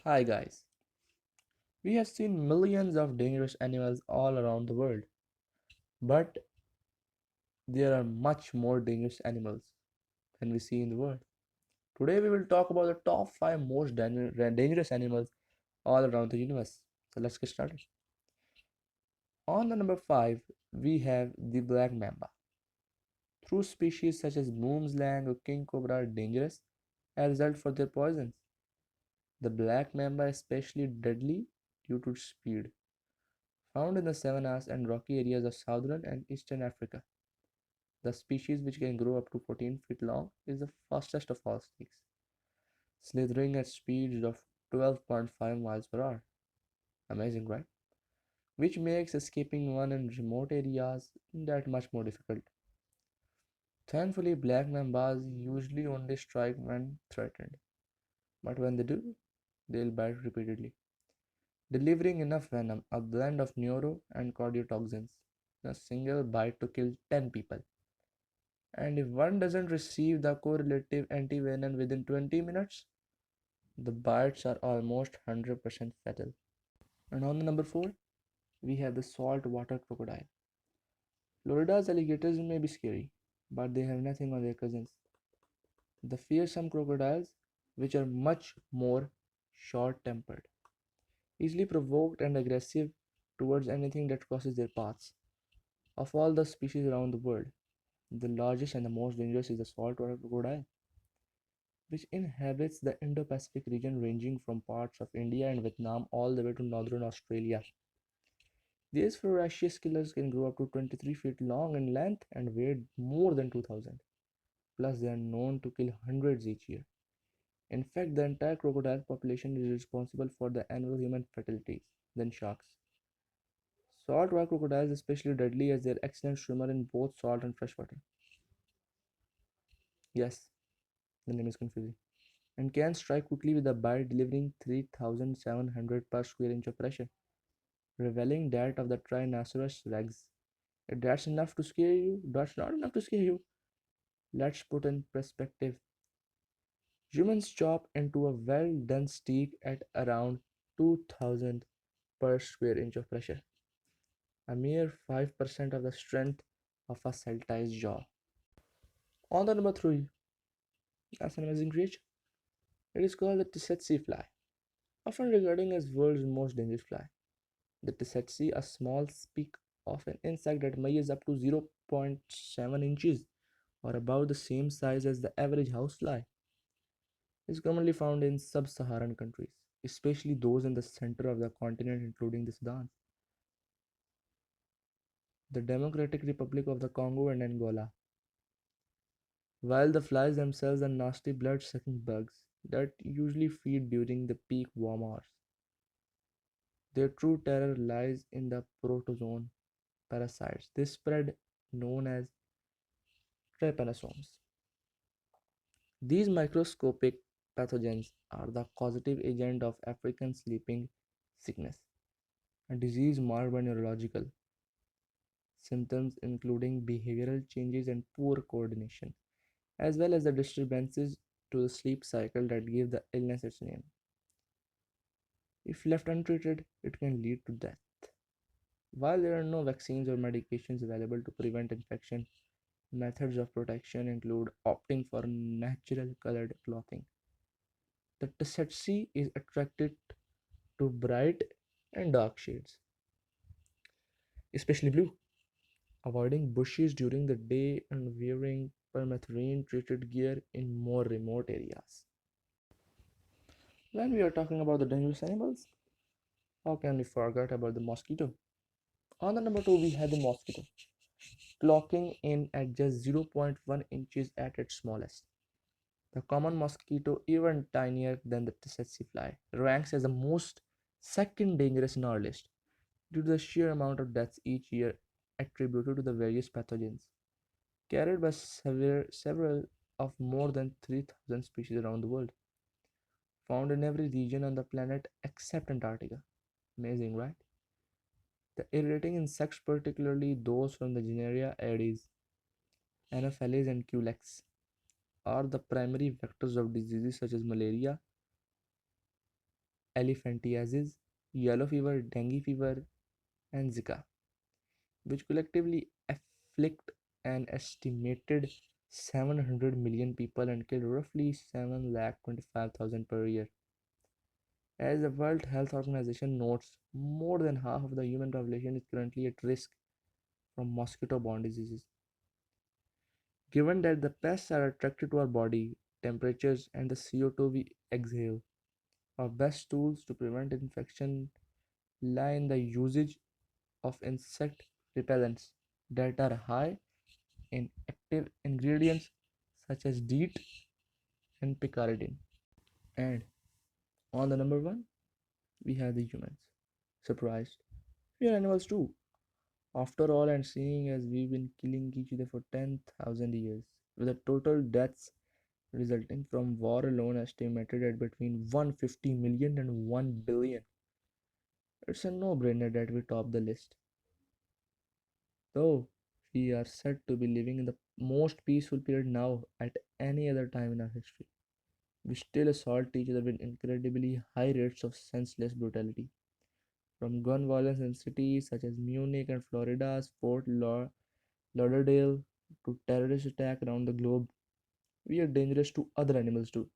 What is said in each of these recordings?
Hi guys, we have seen millions of dangerous animals all around the world, but there are much more dangerous animals than we see in the world. Today we will talk about the top 5 most dangerous animals all around the universe. So let's get started. On the number 5, we have the black mamba. True species such as boomslang or king cobra are dangerous as a result for their poisons. The black mamba is especially deadly due to its speed. Found in the savannas and rocky areas of southern and eastern Africa. The species, which can grow up to 14 feet long, is the fastest of all snakes, slithering at speeds of 12.5 miles per hour. Amazing, right? Which makes escaping one in remote areas that much more difficult. Thankfully, black mambas usually only strike when threatened, but when they do, they'll bite repeatedly, delivering enough venom, a blend of neuro and cardiotoxins, in a single bite to kill 10 people. And if one doesn't receive the correlative antivenom within 20 minutes, the bites are almost 100% fatal. And on the number 4, we have the saltwater crocodile. Florida's alligators may be scary, but they have nothing on their cousins, the fearsome crocodiles, which are much more short tempered, easily provoked, and aggressive towards anything that crosses their paths. Of all the species around the world, the largest and the most dangerous is the saltwater crocodile, which inhabits the Indo Pacific region ranging from parts of India and Vietnam all the way to northern Australia. These voracious killers can grow up to 23 feet long in length and weigh more than 2,000. Plus, they are known to kill hundreds each year. In fact, the entire crocodile population is responsible for the annual human fatalities than sharks. Saltwater crocodiles are especially deadly as they are excellent swimmer in both salt and freshwater. Yes, the name is confusing. And can strike quickly with a bite delivering 3,700 per square inch of pressure, revealing that of the Tyrannosaurus rex. If that's enough to scare you, that's not enough to scare you. Let's put in perspective. Humans chop into a well done steak at around 2000 per square inch of pressure, a mere 5% of the strength of a cell-sized jaw. On the number 3, that's an amazing creature. It is called the tsetse fly, often regarded as world's most dangerous fly. The tsetse, a small speck of an insect that measures up to zero point 0.7 inches or about the same size as the average housefly, is commonly found in sub-Saharan countries, especially those in the center of the continent including the Sudan, the Democratic Republic of the Congo and Angola. While the flies themselves are nasty blood-sucking bugs that usually feed during the peak warm hours, their true terror lies in the protozoan parasites they spread known as trypanosomes. These microscopic pathogens are the causative agent of African sleeping sickness, a disease marked by neurological symptoms including behavioral changes and poor coordination, as well as the disturbances to the sleep cycle that give the illness its name. If left untreated, it can lead to death. While there are no vaccines or medications available to prevent infection, methods of protection include opting for natural colored clothing. The tsetse is attracted to bright and dark shades, especially blue, avoiding bushes during the day and wearing permethrin treated gear in more remote areas. When we are talking about the dangerous animals, how can we forget about the mosquito? On the number 2, we have the mosquito, clocking in at just zero point 0.1 inches at its smallest. The common mosquito, even tinier than the tsetse fly, ranks as the most second dangerous in our list due to the sheer amount of deaths each year attributed to the various pathogens carried by several of more than 3,000 species around the world, found in every region on the planet except Antarctica. Amazing, right? The irritating insects, particularly those from the genera Aedes, Anopheles, and Culex, are the primary vectors of diseases such as malaria, elephantiasis, yellow fever, dengue fever, and Zika, which collectively afflict an estimated 700 million people and kill roughly 7,25,000 per year. As the World Health Organization notes, more than half of the human population is currently at risk from mosquito borne diseases. Given that the pests are attracted to our body, temperatures, and the CO2 we exhale, our best tools to prevent infection lie in the usage of insect repellents that are high in active ingredients such as DEET and picaridin. And on the number one, we have the humans. Surprised. We are animals too. After all, and seeing as we've been killing each other for 10,000 years, with the total deaths resulting from war alone estimated at between 150 million and 1 billion, it's a no brainer that we top the list. Though we are said to be living in the most peaceful period now at any other time in our history, we still assault each other with incredibly high rates of senseless brutality. From gun violence in cities such as Munich and Florida's Lauderdale to terrorist attack around the globe, we are dangerous to other animals too.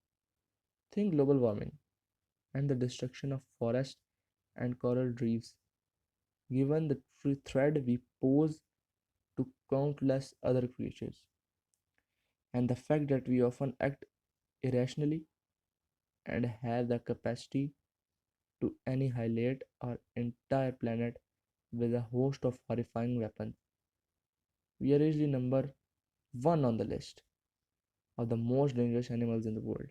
Think global warming and the destruction of forests and coral reefs, given the threat we pose to countless other creatures, and the fact that we often act irrationally and have the capacity to annihilate our entire planet with a host of horrifying weapons. We are easily number one on the list of the most dangerous animals in the world.